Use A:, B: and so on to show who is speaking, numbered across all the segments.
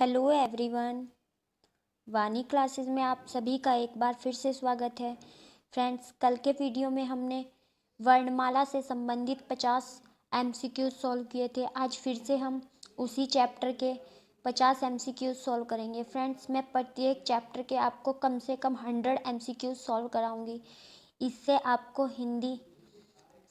A: Hello everyone, वानी classes में आप सभी का एक बार फिर से स्वागत है। फ्रेंड्स, कल के वीडियो में हमने वर्णमाला से संबंधित 50 एमसीक्यूज सॉल्व किए थे। आज फिर से हम उसी चैप्टर के 50 एमसीक्यूज सॉल्व करेंगे। फ्रेंड्स, मैं प्रत्येक चैप्टर के आपको कम से कम 100 एमसीक्यूज सॉल्व कराऊंगी। इससे आपको हिंदी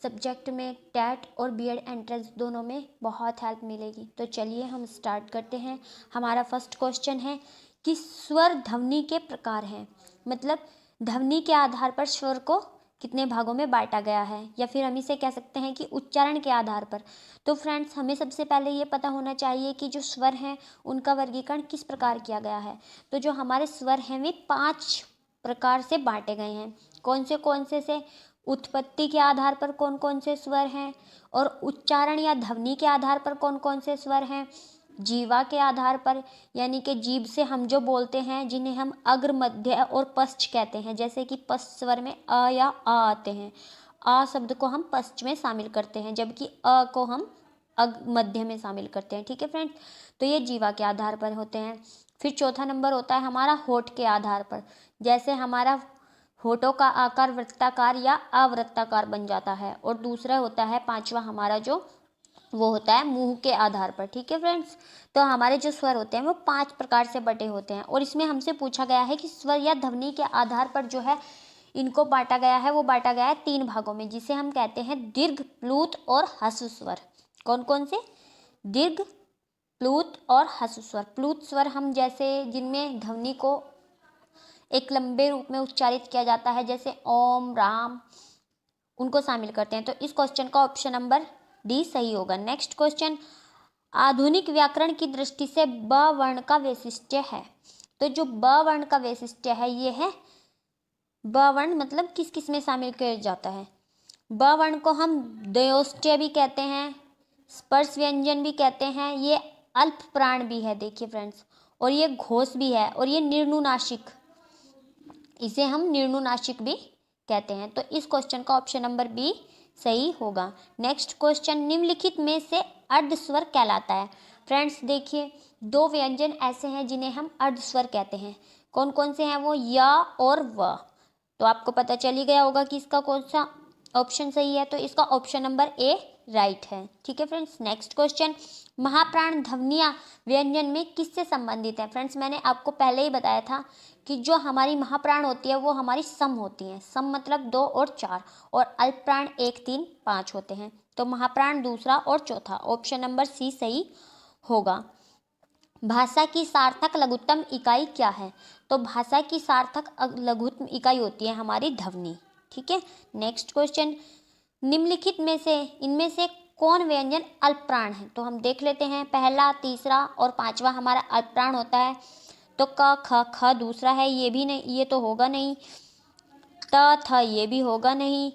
A: सब्जेक्ट में टेट और बीएड एंट्रेंस दोनों में बहुत हेल्प मिलेगी। तो चलिए हम स्टार्ट करते हैं। हमारा फर्स्ट क्वेश्चन है कि स्वर ध्वनि के प्रकार हैं, मतलब ध्वनि के आधार पर स्वर को कितने भागों में बांटा गया है, या फिर हम इसे कह सकते हैं कि उच्चारण के आधार पर। तो फ्रेंड्स, हमें सबसे पहले ये पता होना चाहिए कि जो स्वर हैं उनका वर्गीकरण किस प्रकार किया गया है। तो जो हमारे स्वर हैं वे 5 प्रकार से बांटे गए हैं। कौन से उत्पत्ति के आधार पर कौन कौन से स्वर हैं, और उच्चारण या ध्वनि के आधार पर कौन कौन से स्वर हैं, जीवा के आधार पर यानी कि जीभ से हम जो बोलते हैं जिन्हें हम अग्र मध्य और पश्च कहते हैं, जैसे कि पश्च स्वर में अ या आ आते हैं। आ शब्द को हम पश्च में शामिल करते हैं, जबकि अ को हम मध्य में शामिल करते हैं। ठीक है फ्रेंड्स, तो ये जीवा के आधार पर होते हैं। फिर चौथा नंबर होता है हमारा होठ के आधार पर, जैसे हमारा होठों का आकार वृत्ताकार या अवृत्ताकार बन जाता है। और दूसरा होता है पांचवा हमारा जो वो होता है मुंह के आधार पर। ठीक है फ्रेंड्स, तो हमारे जो स्वर होते हैं वो 5 प्रकार से बटे होते हैं। और इसमें हमसे पूछा गया है कि स्वर या ध्वनि के आधार पर जो है इनको बांटा गया है, वो बांटा गया है 3 भागों में, जिसे हम कहते हैं दीर्घ, प्लूत और ह्रस्व स्वर। कौन कौन से? दीर्घ, प्लूत और ह्रस्व स्वर। प्लूत स्वर हम जैसे जिनमें ध्वनि को एक लंबे रूप में उच्चारित किया जाता है, जैसे ओम, राम, उनको शामिल करते हैं। तो इस क्वेश्चन का ऑप्शन नंबर डी सही होगा। नेक्स्ट क्वेश्चन, आधुनिक व्याकरण की दृष्टि से ब वर्ण का वैशिष्ट्य है। तो जो ब वर्ण का वैशिष्ट्य है ये है, ब वर्ण मतलब किस किस में शामिल किया जाता है। ब वर्ण को हम द्वयोष्टय भी कहते हैं, स्पर्श व्यंजन भी कहते हैं, ये अल्प प्राण भी है, देखिए फ्रेंड्स, और ये घोष भी है, और ये निर्नुनासिक, इसे हम निर्नुनासिक भी कहते हैं। तो इस क्वेश्चन का ऑप्शन नंबर बी सही होगा। नेक्स्ट क्वेश्चन, निम्नलिखित में से अर्धस्वर कहलाता है। फ्रेंड्स देखिए, 2 व्यंजन ऐसे हैं जिन्हें हम अर्धस्वर कहते हैं। कौन कौन से हैं वो? या और व। तो आपको पता चल ही गया होगा कि इसका कौन सा ऑप्शन सही है। तो इसका ऑप्शन नंबर ए राइट है। ठीक है फ्रेंड्स, नेक्स्ट क्वेश्चन, महाप्राण ध्वनियाँ व्यंजन में किससे संबंधित है। फ्रेंड्स, मैंने आपको पहले ही बताया था कि जो हमारी महाप्राण होती है वो हमारी सम होती हैं। सम मतलब 2 और 4, और अल्पप्राण 1, 3, 5 होते हैं। तो महाप्राण दूसरा और चौथा, ऑप्शन नंबर सी सही होगा। भाषा की सार्थक लघुत्तम इकाई क्या है? तो भाषा की सार्थक लघुत्तम इकाई होती है हमारी ध्वनि। ठीक है, नेक्स्ट क्वेश्चन, निम्नलिखित में से इनमें से कौन व्यंजन अल्पप्राण है? तो हम देख लेते हैं, पहला, तीसरा और पांचवा हमारा अल्पप्राण होता है। तो क, ख, ख दूसरा है, ये भी नहीं, ये तो होगा नहीं। त, थ ये भी होगा नहीं।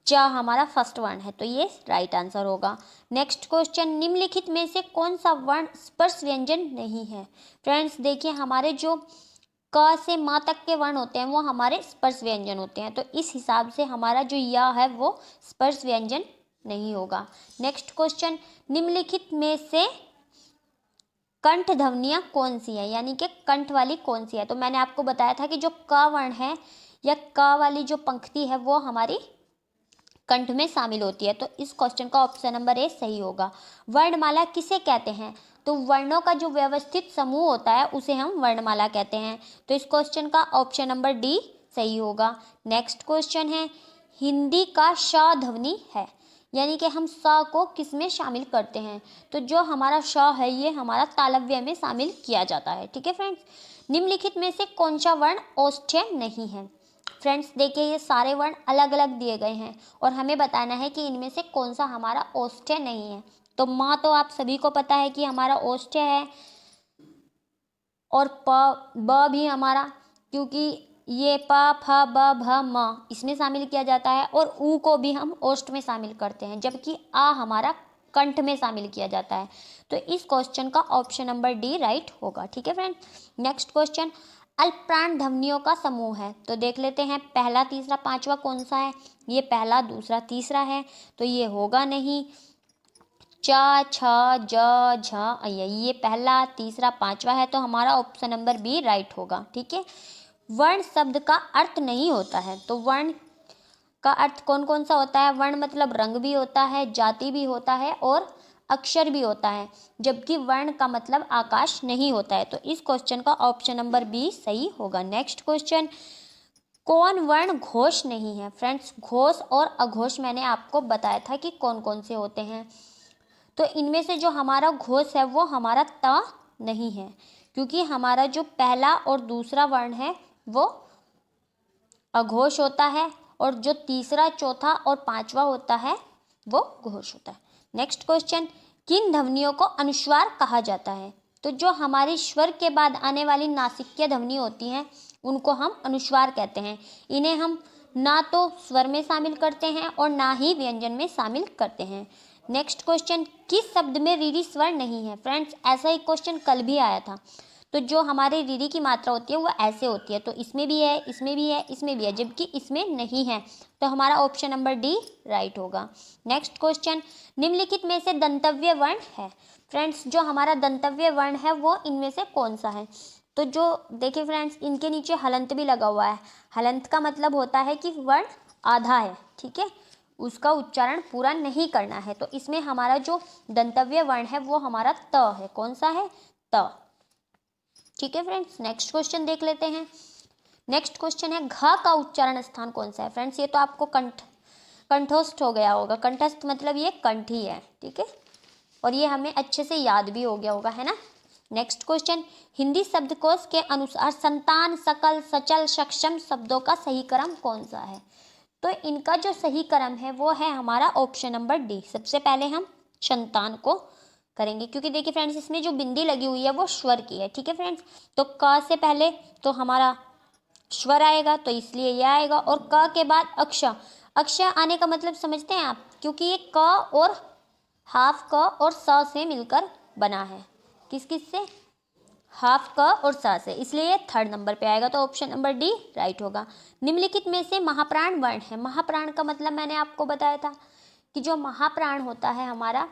A: च हमारा फर्स्ट वर्ण है, तो ये राइट आंसर होगा। नेक्स्ट क्वेश्चन, निम्नलिखित में से कौन सा वर्ण स्पर्श व्यंजन नहीं है? फ्रेंड्स देखिए, हमारे जो क से म तक के वर्ण होते हैं वो हमारे स्पर्श व्यंजन होते हैं। तो इस हिसाब से हमारा जो या है वो स्पर्श व्यंजन नहीं होगा। नेक्स्ट क्वेश्चन, निम्नलिखित में से कंठ ध्वनियाँ कौन सी है, यानी कि कंठ वाली कौन सी है? तो मैंने आपको बताया था कि जो क वर्ण है या क वाली जो पंक्ति है वो हमारी कंठ में शामिल होती है। तो इस क्वेश्चन का ऑप्शन नंबर ए सही होगा। वर्णमाला किसे कहते हैं? तो वर्णों का जो व्यवस्थित समूह होता है उसे हम वर्णमाला कहते हैं। तो इस क्वेश्चन का ऑप्शन नंबर डी सही होगा। नेक्स्ट क्वेश्चन है, हिंदी का श ध्वनि है, यानी कि हम स को किस में शामिल करते हैं? तो जो हमारा श है ये हमारा तालव्य में शामिल किया जाता है। ठीक है फ्रेंड्स, निम्नलिखित में से कौन सा वर्ण औष्ठ्य नहीं है? फ्रेंड्स देखिए, ये सारे वर्ण अलग अलग दिए गए हैं और हमें बताना है कि इनमें से कौन सा हमारा औष्ठ्य नहीं है। तो माँ तो आप सभी को पता है कि हमारा औष्ठ्य है, और ब भी हमारा, क्योंकि ये प, फ, ब, भ, म इसमें शामिल किया जाता है, और ऊ को भी हम ओष्ठ में शामिल करते हैं, जबकि आ हमारा कंठ में शामिल किया जाता है। तो इस क्वेश्चन का ऑप्शन नंबर डी राइट होगा। ठीक है फ्रेंड, नेक्स्ट क्वेश्चन, अल्पप्राण ध्वनियों का समूह है। तो देख लेते हैं, पहला, तीसरा, पांचवा कौन सा है? ये पहला, दूसरा, तीसरा है, तो ये होगा नहीं। चा, छ, ज, झ, अय। ये पहला, तीसरा, पांचवा है, तो हमारा ऑप्शन नंबर बी राइट होगा। ठीक है। वर्ण शब्द का अर्थ नहीं होता है, तो वर्ण का अर्थ कौन कौन सा होता है? वर्ण मतलब रंग भी होता है, जाति भी होता है और अक्षर भी होता है, जबकि वर्ण का मतलब आकाश नहीं होता है। तो इस क्वेश्चन का ऑप्शन नंबर बी सही होगा। नेक्स्ट क्वेश्चन, कौन वर्ण घोष नहीं है? फ्रेंड्स, घोष और अघोष मैंने आपको बताया था कि कौन कौन से होते हैं। तो इनमें से जो हमारा घोष है वो हमारा त नहीं है, क्योंकि हमारा जो पहला और दूसरा वर्ण है वो अघोष होता है, और जो तीसरा, चौथा और पांचवा होता है वो घोष होता है। नेक्स्ट क्वेश्चन, किन ध्वनियों को अनुस्वार कहा जाता है? तो जो हमारी स्वर के बाद आने वाली नासिकीय ध्वनि होती हैं उनको हम अनुस्वार कहते हैं। इन्हें हम ना तो स्वर में शामिल करते हैं और ना ही व्यंजन में शामिल करते हैं। नेक्स्ट क्वेश्चन, किस शब्द में रीरी स्वर नहीं है? फ्रेंड्स, ऐसा ही क्वेश्चन कल भी आया था। तो जो हमारे रीरी की मात्रा होती है वो ऐसे होती है, तो इसमें भी है, इसमें भी है, इसमें भी है, जबकि इसमें नहीं है, तो हमारा ऑप्शन नंबर डी राइट होगा। नेक्स्ट क्वेश्चन, निम्नलिखित में से दंतव्य वर्ण है? फ्रेंड्स, जो हमारा दंतव्य वर्ण है वो इनमें से कौन सा है? तो जो देखिए फ्रेंड्स, इनके नीचे हलंत भी लगा हुआ है। हलंत का मतलब होता है कि वर्ण आधा है, ठीक है, उसका उच्चारण पूरा नहीं करना है। तो इसमें हमारा जो दंतव्य वर्ण है वो हमारा त है। कौन सा है? त। ठीक है फ्रेंड्स, नेक्स्ट क्वेश्चन देख लेते हैं। नेक्स्ट क्वेश्चन है, घ का उच्चारण स्थान कौन सा है? फ्रेंड्स, ये तो आपको कंठस्थ हो गया होगा। कंठस्थ मतलब ये कंठ ही है, ठीक है, और ये हमें अच्छे से याद भी हो गया होगा, है ना। नेक्स्ट क्वेश्चन, हिंदी शब्दकोश के अनुसार संतान, सकल, सचल, सक्षम शब्दों का सही क्रम कौन सा है? तो इनका जो सही क्रम है वो है हमारा ऑप्शन नंबर डी। सबसे पहले हम संतान को करेंगे, क्योंकि देखिए फ्रेंड्स, इसमें जो बिंदी लगी हुई है वो स्वर की है। ठीक है फ्रेंड्स, तो क से पहले तो हमारा स्वर आएगा, तो इसलिए यह आएगा, और क के बाद अक्षर। अक्षर आने का मतलब समझते हैं आप? क्योंकि ये क और हाफ क और स से मिलकर बना है। किस किस से? हाफ क और स से, इसलिए ये थर्ड नंबर पे आएगा, तो ऑप्शन नंबर डी राइट होगा। निम्नलिखित में से महाप्राण वर्ण है? महाप्राण का मतलब मैंने आपको बताया था कि जो महाप्राण होता है हमारा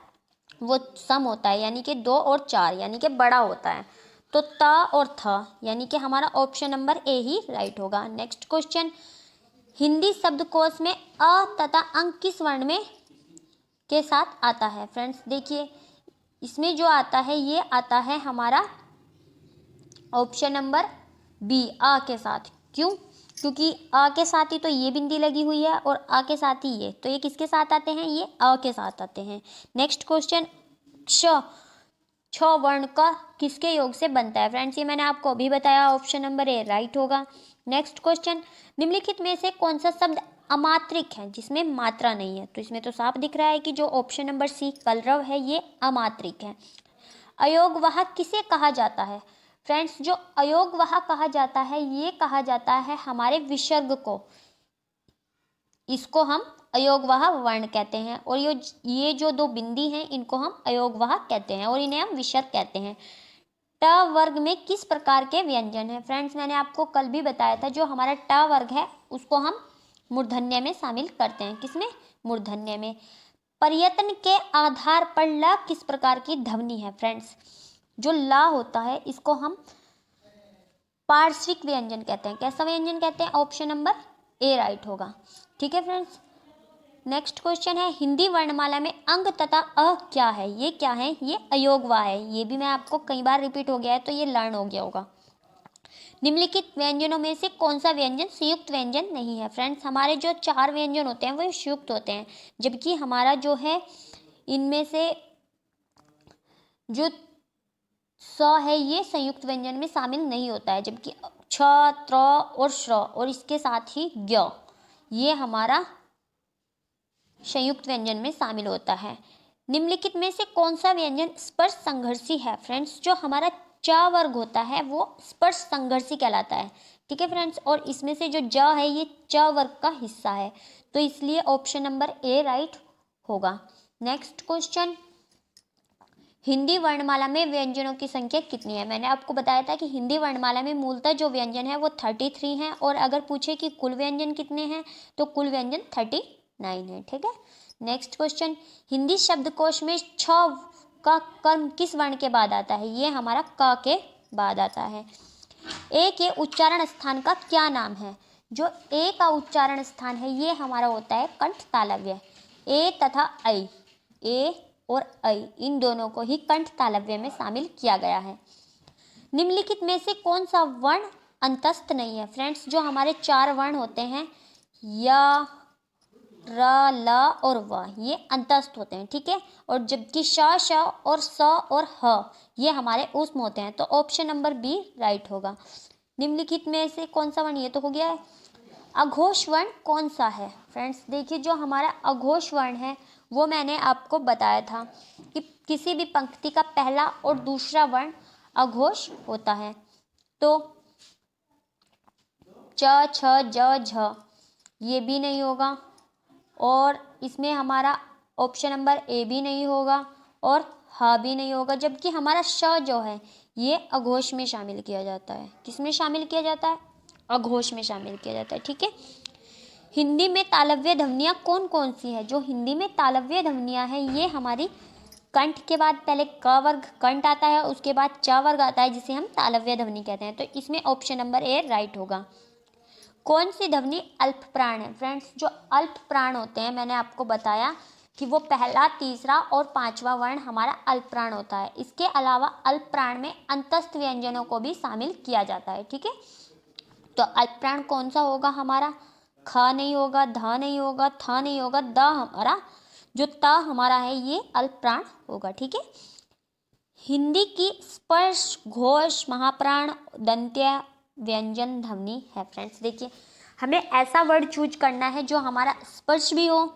A: वो सम होता है, यानी कि 2 और 4, यानी कि बड़ा होता है। तो त और थ, यानी कि हमारा option number A he right होगा। नेक्स्ट क्वेश्चन, हिंदी शब्दकोश में अ तथा अंक किस वर्ण में के साथ आता है? फ्रेंड्स, देखिए इसमें जो आता है ये आता है हमारा ऑप्शन नंबर बी, आ के साथ। क्यों? क्योंकि आ के साथ ही तो ये बिंदी लगी हुई है और आ के साथ ही ये, तो ये किसके साथ आते हैं? ये अ के साथ आते हैं। नेक्स्ट क्वेश्चन, छ वर्ण का किसके योग से बनता है? फ्रेंड्स, ये मैंने आपको अभी बताया, ऑप्शन नंबर ए राइट होगा। नेक्स्ट क्वेश्चन, निम्नलिखित में से कौन सा शब्द अमात्रिक है जिसमें मात्रा नहीं है? तो इसमें तो साफ दिख रहा है कि जो ऑप्शन नंबर सी कलरव है ये अमात्रिक है। अयोगवाहक किसे कहा जाता है? फ्रेंड्स, जो अयोगवाहक कहा जाता है ये कहा जाता है हमारे विसर्ग को, इसको हम अयोगवाह वर्ण कहते हैं, और ये जो 2 बिंदी हैं इनको हम अयोगवाह कहते हैं, और इन्हें हम विसर्ग कहते हैं। ट वर्ग में किस प्रकार के व्यंजन है? फ्रेंड्स, मैंने आपको कल भी बताया था, जो हमारा ट वर्ग है उसको हम मूर्धन्य में शामिल करते हैं। किसमें? मूर्धन्य में। प्रयत्न के आधार पर ल किस प्रकार की ध्वनि है? फ्रेंड्स, जो ला होता है इसको हम पार्श्विक व्यंजन कहते हैं। कैसा व्यंजन कहते हैं? ऑप्शन नंबर ए राइट होगा। ठीक है फ्रेंड्स, नेक्स्ट क्वेश्चन है, हिंदी वर्णमाला में अंग तथा अ क्या है? ये क्या है? ये अयोगवाह है। ये भी मैं आपको कई बार रिपीट हो गया है, तो ये लर्न हो गया होगा। निम्नलिखित व्यंजनों में से कौन सा व्यंजन संयुक्त व्यंजन नहीं है? फ्रेंड्स, हमारे जो 4 व्यंजन होते हैं वो संयुक्त होते हैं, जबकि हमारा जो है इनमें से जो स है ये संयुक्त व्यंजन में शामिल नहीं होता है, जबकि छ, त्र और श्र और इसके साथ ही ज्ञ ये हमारा संयुक्त व्यंजन में शामिल होता है। निम्नलिखित में से कौन सा व्यंजन स्पर्श संघर्षी है? फ्रेंड्स, जो हमारा च वर्ग होता है वो स्पर्श संघर्षी कहलाता है। ठीक है फ्रेंड्स, और इसमें से जो ज है ये च वर्ग का हिस्सा है, तो इसलिए ऑप्शन नंबर ए राइट होगा। नेक्स्ट क्वेश्चन, हिंदी वर्णमाला में व्यंजनों की संख्या कितनी है? मैंने आपको बताया था कि हिंदी वर्णमाला में मूलतः जो व्यंजन है वो 33 हैं, और अगर पूछे कि कुल व्यंजन कितने हैं तो कुल व्यंजन 39 है। ठीक है, नेक्स्ट क्वेश्चन, हिंदी शब्दकोश में छ का कर्म किस वर्ण के बाद आता है? ये हमारा क के बाद आता है। ए के उच्चारण स्थान का क्या नाम है? जो ए का उच्चारण स्थान है ये हमारा होता है कंठ तालव्य। ए तथा ऐ, ए और ऐ इन दोनों को ही कंठ तालव्य में शामिल किया गया है। निम्नलिखित में से कौन सा वर्ण अंतस्थ नहीं है? फ्रेंड्स, जो हमारे 4 वर्ण होते हैं य, र, ल और व, ये अंतस्थ होते हैं, ठीक है। और जबकि श, श और स और ह ये हमारे ऊष्म होते हैं। तो ऑप्शन नंबर बी राइट होगा। निम्नलिखित में से कौन सा वर्ण, ये तो हो गया है। अघोष वर्ण कौन सा है? फ्रेंड्स देखिए, जो हमारा अघोष वर्ण है वो मैंने आपको बताया था कि किसी भी पंक्ति का पहला और दूसरा वर्ण अघोष होता है। तो च, छ, ज, झ ये भी नहीं होगा, और इसमें हमारा ऑप्शन नंबर ए भी नहीं होगा और ह भी नहीं होगा। जबकि हमारा श जो है ये अघोष में शामिल किया जाता है। किस में शामिल किया जाता है? अघोष में शामिल किया जाता है, ठीक है। हिंदी में तालव्य ध्वनियाँ कौन कौन सी है? जो हिंदी में तालव्य ध्वनियाँ हैं ये हमारी कंठ के बाद पहले क वर्ग कंठ आता है, उसके बाद च वर्ग आता है जिसे हम तालव्य ध्वनि कहते हैं। तो इसमें ऑप्शन नंबर ए राइट होगा। कौन सी ध्वनि अल्प प्राण है? फ्रेंड्स, जो अल्प प्राण होते हैं मैंने आपको बताया कि वो पहला, तीसरा और पांचवा वर्ण हमारा अल्प प्राण होता है। इसके अलावा अल्प प्राण में अंतस्थ व्यंजनों को भी शामिल किया जाता है, ठीक है। तो अल्प प्राण कौन सा होगा हमारा? ख नहीं होगा, ध नहीं होगा, थ नहीं होगा, द हमारा जो त हमारा है ये अल्प प्राण होगा, ठीक है। हिंदी की स्पर्श, घोष, महाप्राण, दंत्य, व्यंजन ध्वनि है। फ्रेंड्स देखिए, हमें ऐसा वर्ड चूज करना है जो हमारा स्पर्श भी हो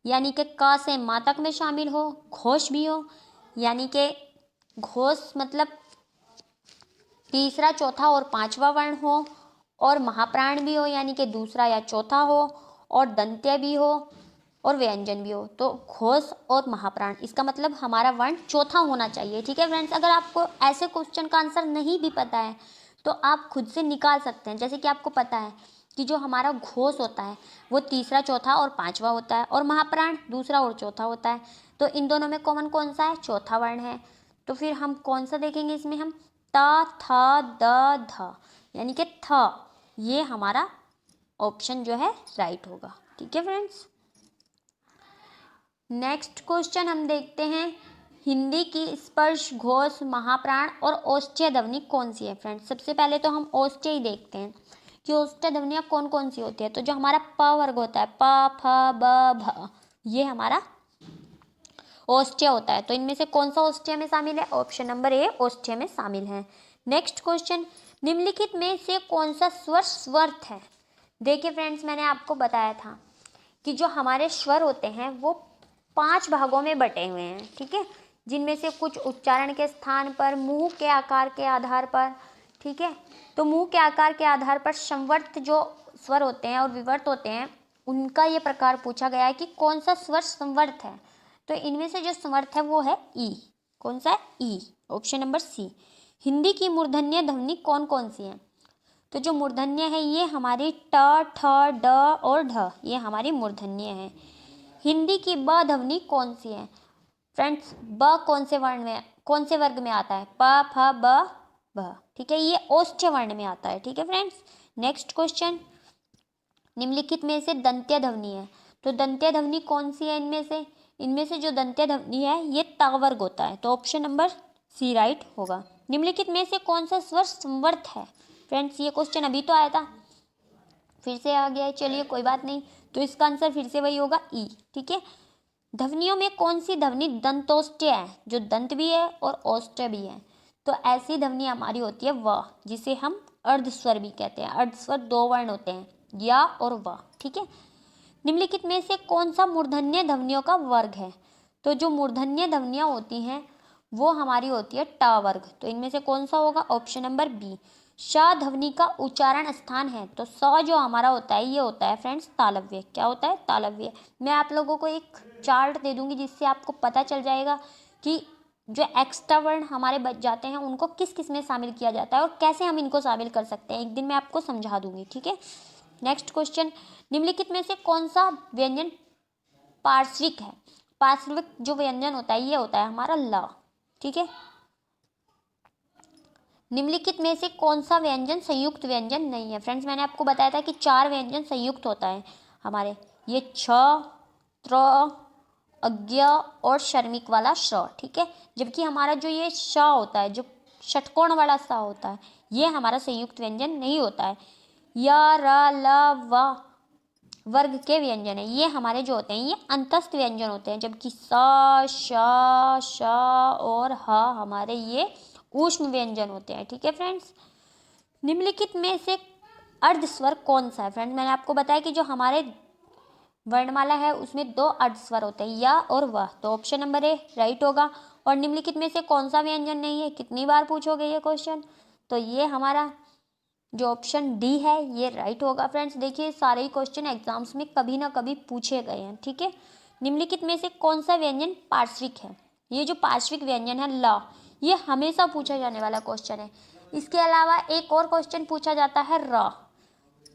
A: यानी कि क से मा तक में शामिल हो, घोष भी हो यानी कि घोष मतलब तीसरा, चौथा और पांचवा वर्ण हो, और महाप्राण भी हो यानी कि दूसरा या चौथा हो, और दंत्य भी हो और व्यंजन भी हो। तो घोष और महाप्राण इसका मतलब हमारा वर्ण चौथा होना चाहिए, ठीक है फ्रेंड्स। अगर आपको ऐसे क्वेश्चन का आंसर नहीं भी पता है तो आप खुद से निकाल सकते हैं। जैसे कि आपको पता है कि जो हमारा घोष होता है वो तीसरा, चौथा और पांचवा होता है, और महाप्राण दूसरा और चौथा होता है। तो इन दोनों में कॉमन कौन सा है? चौथा वर्ण है। तो फिर हम कौन सा देखेंगे इसमें? हम ता, था, द, ध यानी कि थ, ये हमारा ऑप्शन जो है राइट होगा, ठीक है फ्रेंड्स। नेक्स्ट क्वेश्चन हम देखते हैं, हिंदी की स्पर्श, घोष, महाप्राण और औष्ठ्य ध्वनि कौन सी है? फ्रेंड्स सबसे पहले तो हम औष्ठ्य ही देखते हैं कि औष्ठ्य ध्वनियाँ कौन कौन सी होती है। तो जो हमारा प वर्ग होता है, प, फ, ब, भ, ये हमारा औष्ठ्य होता है। तो इनमें से कौन सा औष्ठ्य में शामिल है? ऑप्शन नंबर ए औष्ठ्य में शामिल है। नेक्स्ट क्वेश्चन, निम्नलिखित में से कौन सा स्वर स्वर्थ है? देखिए फ्रेंड्स, मैंने आपको बताया था कि जो हमारे स्वर होते हैं वो 5 भागों में बटे हुए हैं, ठीक है, जिनमें से कुछ उच्चारण के स्थान पर, मुंह के आकार के आधार पर, ठीक है। तो मुंह के आकार के आधार पर संवर्त जो स्वर होते हैं और विवर्त होते हैं उनका ये प्रकार पूछा गया है कि कौन सा स्वर संवर्त है। तो इनमें से जो संवर्त है वो है ई। कौन सा है? ई, ऑप्शन नंबर सी। हिंदी की मूर्धन्य ध्वनि कौन कौन सी है? तो जो मूर्धन्य है ये हमारी ट, ठ, ड और ढ, ये हमारी मूर्धन्य है। हिंदी की ब ध्वनि कौन सी है? फ्रेंड्स, ब कौन से वर्ण में, कौन से वर्ग में आता है? प, फ, ब, भ, ठीक है, ये औष्ठ्य वर्ण में आता है, ठीक है फ्रेंड्स। नेक्स्ट क्वेश्चन, निम्नलिखित में से दंत्य ध्वनि है। तो दंत्य ध्वनि कौन सी है इनमें से? इनमें से जो दंत्य ध्वनि है ये ता वर्ग होता है। तो ऑप्शन नंबर सी राइट होगा। निम्नलिखित में से कौन सा स्वर संवर्त है? फ्रेंड्स ये क्वेश्चन अभी तो आया था, फिर से आ गया है, चलिए कोई बात नहीं। तो इसका आंसर फिर से वही होगा ई, ठीक है। ध्वनियों में कौन सी ध्वनि दंतोष्ठ्य है? जो दंत भी है और औष्ठ्य भी है। तो ऐसी ध्वनि हमारी होती है व, जिसे हम अर्धस्वर भी कहते हैं। अर्धस्वर 2 वर्ण होते हैं, या और व, ठीक है। निम्नलिखित में से कौन सा मूर्धन्य ध्वनियों का वर्ग है? तो जो मूर्धन्य ध्वनियाँ होती हैं वो हमारी होती है ट वर्ग। तो इनमें से कौन सा होगा? Option number B. श ध्वनि का उच्चारण स्थान है। तो स जो हमारा होता है ये होता है फ्रेंड्स तालव्य। क्या होता है? तालव्य। मैं आप लोगों को एक चार्ट दे दूंगी जिससे आपको पता चल जाएगा कि जो एक्स्ट्रा वर्ण हमारे बच जाते हैं उनको किस किस में शामिल किया जाता है और कैसे हम इनको शामिल कर सकते हैं। एक दिन मैं आपको समझा दूंगी, ठीक है। नेक्स्ट क्वेश्चन, निम्नलिखित में से कौन सा व्यंजन पार्श्विक है। पार्श्विक जो व्यंजन होता है ये होता है हमारा ल। ठीक है। निम्नलिखित में से कौन सा व्यंजन संयुक्त व्यंजन नहीं है? फ्रेंड्स मैंने आपको बताया था कि 4 व्यंजन संयुक्त होता है हमारे, ये छ, त्र, अज्ञ और शर्मिक वाला श। ठीक है। जबकि हमारा जो ये श होता है, जो षटकोण वाला सा होता है, ये हमारा संयुक्त व्यंजन नहीं होता है। य, र, ल, व वर्ग के व्यंजन है, ये हमारे जो होते हैं ये अंतस्थ व्यंजन होते हैं। जबकि स, श, श और ह हमारे ये ऊष्म व्यंजन होते हैं। ठीक है फ्रेंड्स। निम्नलिखित में से अर्ध स्वर कौन सा है? फ्रेंड्स मैंने आपको बताया कि जो हमारे वर्णमाला है उसमें 2 अर्ध स्वर होते हैं, या और वह, तो ऑप्शन नंबर ए राइट होगा। और निम्नलिखित में से कौन सा व्यंजन नहीं है? कितनी बार पूछोगे ये क्वेश्चन? तो ये हमारा जो ऑप्शन डी है ये राइट होगा। फ्रेंड्स देखिए सारे ही क्वेश्चन एग्जाम्स में कभी ना कभी पूछे गए हैं। ठीक है। निम्नलिखित में से कौन सा व्यंजन पार्श्विक है? ये जो पार्श्विक व्यंजन है ल, ये हमेशा पूछा जाने वाला क्वेश्चन है। इसके अलावा एक और क्वेश्चन पूछा जाता है र,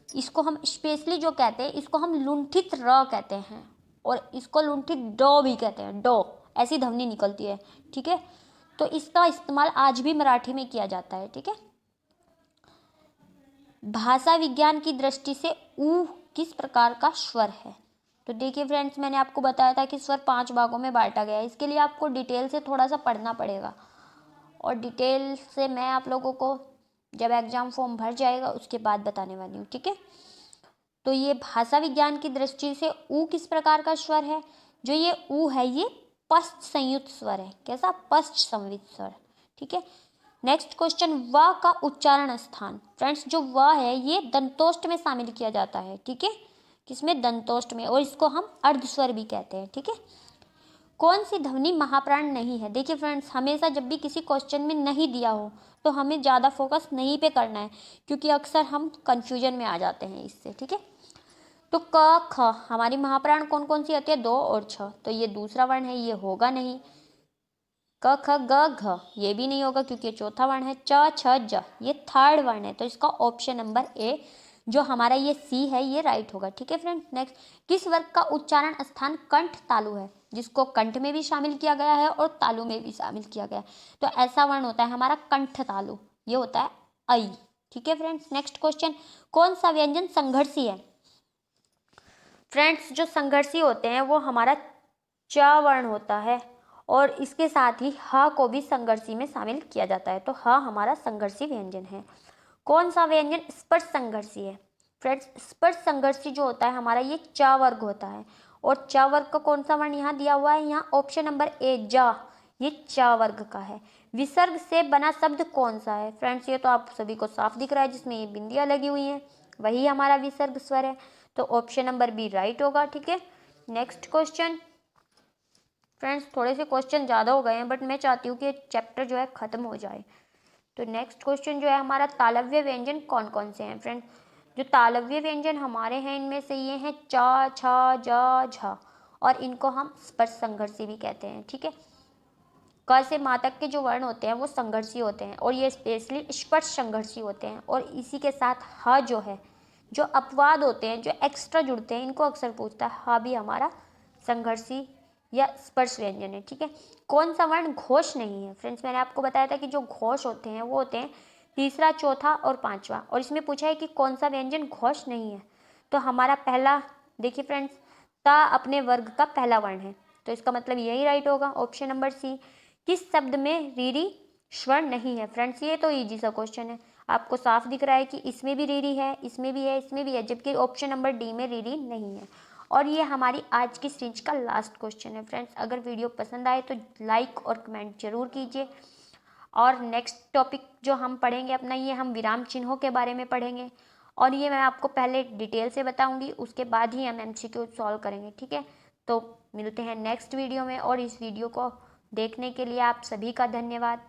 A: इसको हम स्पेशली जो कहते हैं इसको हम लुंठित र कहते हैं, और इसको लुंठित डो भी कहते हैं। डो ऐसी ध्वनि निकलती है। ठीक है। तो इसका इस्तेमाल आज भी मराठी में किया जाता है। ठीक है। भाषा विज्ञान की दृष्टि से ऊ किस प्रकार का स्वर है? तो देखिए फ्रेंड्स मैंने आपको बताया था कि स्वर 5 भागों में बांटा गया है। इसके लिए आपको डिटेल से थोड़ा सा पढ़ना पड़ेगा, और डिटेल से मैं आप लोगों को जब एग्जाम फॉर्म भर जाएगा उसके बाद बताने वाली हूँ। ठीक है। तो ये भाषा विज्ञान की दृष्टि से ऊ किस प्रकार का स्वर है? जो ये ऊ है ये पश्च संयुक्त स्वर है। कैसा? पश्च संयुक्त स्वर। ठीक है। नेक्स्ट क्वेश्चन, व का उच्चारण स्थान। फ्रेंड्स जो व है ये दंतोष्ठ में शामिल किया जाता है। ठीक है। किसमें? दंतोष्ठ में, और इसको हम अर्ध स्वर भी कहते हैं। ठीक है। कौन सी ध्वनि महाप्राण नहीं है? देखिए फ्रेंड्स हमेशा जब भी किसी क्वेश्चन में नहीं दिया हो तो हमें ज़्यादा फोकस नहीं पे करना है, क्योंकि अक्सर हम कंफ्यूजन में आ जाते हैं इससे। ठीक है। तो क ख हमारी महाप्राण कौन कौन सी आती है? 2 और 6, तो ये दूसरा वर्ण है, ये होगा नहीं। क ख ग घ ये भी नहीं होगा क्योंकि ये चौथा वर्ण है। च छ ज ये थर्ड वर्ण है, तो इसका ऑप्शन नंबर ए जो हमारा ये सी है ये राइट होगा। ठीक है फ्रेंड्स। नेक्स्ट, किस वर्ग का उच्चारण स्थान कंठ तालु है? जिसको कंठ में भी शामिल किया गया है और तालु में भी शामिल किया गया है, तो ऐसा वर्ण होता है हमारा कंठ तालु, ये होता है आई। ठीक है फ्रेंड्स। नेक्स्ट क्वेश्चन, कौन सा व्यंजन संघर्षी है? फ्रेंड्स जो संघर्षी होते हैं वो हमारा च वर्ण होता है, और इसके साथ ही ह को भी संघर्षी में शामिल किया जाता है, तो ह हमारा संघर्षी व्यंजन है। कौन सा व्यंजन स्पर्श संघर्षी है? फ्रेंड्स स्पर्श संघर्षी जो होता है हमारा ये च वर्ग होता है, और च वर्ग का कौन सा वर्ण यहाँ दिया हुआ है? यहाँ ऑप्शन नंबर ए ज, ये च वर्ग का है। विसर्ग से बना शब्द कौन सा है? फ्रेंड्स ये तो आप सभी को साफ दिख रहा है, जिसमें ये बिंदियां लगी हुई हैं वही हमारा विसर्ग स्वर है, तो ऑप्शन नंबर बी राइट होगा। ठीक है। नेक्स्ट क्वेश्चन, फ्रेंड्स थोड़े से क्वेश्चन ज़्यादा हो गए हैं, बट मैं चाहती हूँ कि चैप्टर जो है ख़त्म हो जाए। तो नेक्स्ट क्वेश्चन जो है हमारा, तालव्य व्यंजन कौन कौन से हैं? फ्रेंड जो तालव्य व्यंजन हमारे हैं इनमें से ये हैं च, छ, ज, झ, और इनको हम स्पर्श संघर्षी भी कहते हैं। ठीक है। क से मा तक के जो वर्ण होते हैं वो संघर्षी होते हैं, और ये स्पेशली स्पर्श संघर्षी होते हैं। और इसी के साथ ह जो है, जो अपवाद होते हैं जो एक्स्ट्रा जुड़ते हैं, इनको अक्सर पूछता है। ह भी हमारा संघर्षी या स्पर्श व्यंजन है। ठीक है। कौन सा वर्ण घोष नहीं है? फ्रेंड्स मैंने आपको बताया था कि जो घोष होते हैं वो होते हैं तीसरा, चौथा और पांचवा, और इसमें पूछा है कि कौन सा व्यंजन घोष नहीं है, तो हमारा पहला, देखिए फ्रेंड्स ता अपने वर्ग का पहला वर्ण है, तो इसका मतलब यही राइट होगा, ऑप्शन नंबर सी। किस शब्द में रीरी स्वर्ण नहीं है? फ्रेंड्स ये तो इजी सा क्वेश्चन है, आपको साफ दिख रहा है कि इसमें भी रीरी है, इसमें भी है, इसमें भी है, जबकि ऑप्शन नंबर डी में रीरी नहीं है। और ये हमारी आज की सीरीज का लास्ट क्वेश्चन है। फ्रेंड्स अगर वीडियो पसंद आए तो लाइक और कमेंट जरूर कीजिए। और नेक्स्ट टॉपिक जो हम पढ़ेंगे अपना, ये हम विराम चिन्हों के बारे में पढ़ेंगे, और ये मैं आपको पहले डिटेल से बताऊंगी, उसके बाद ही हम MCQ सॉल्व करेंगे। ठीक है। तो मिलते हैं नेक्स्ट वीडियो में, और इस वीडियो को देखने के लिए आप सभी का धन्यवाद।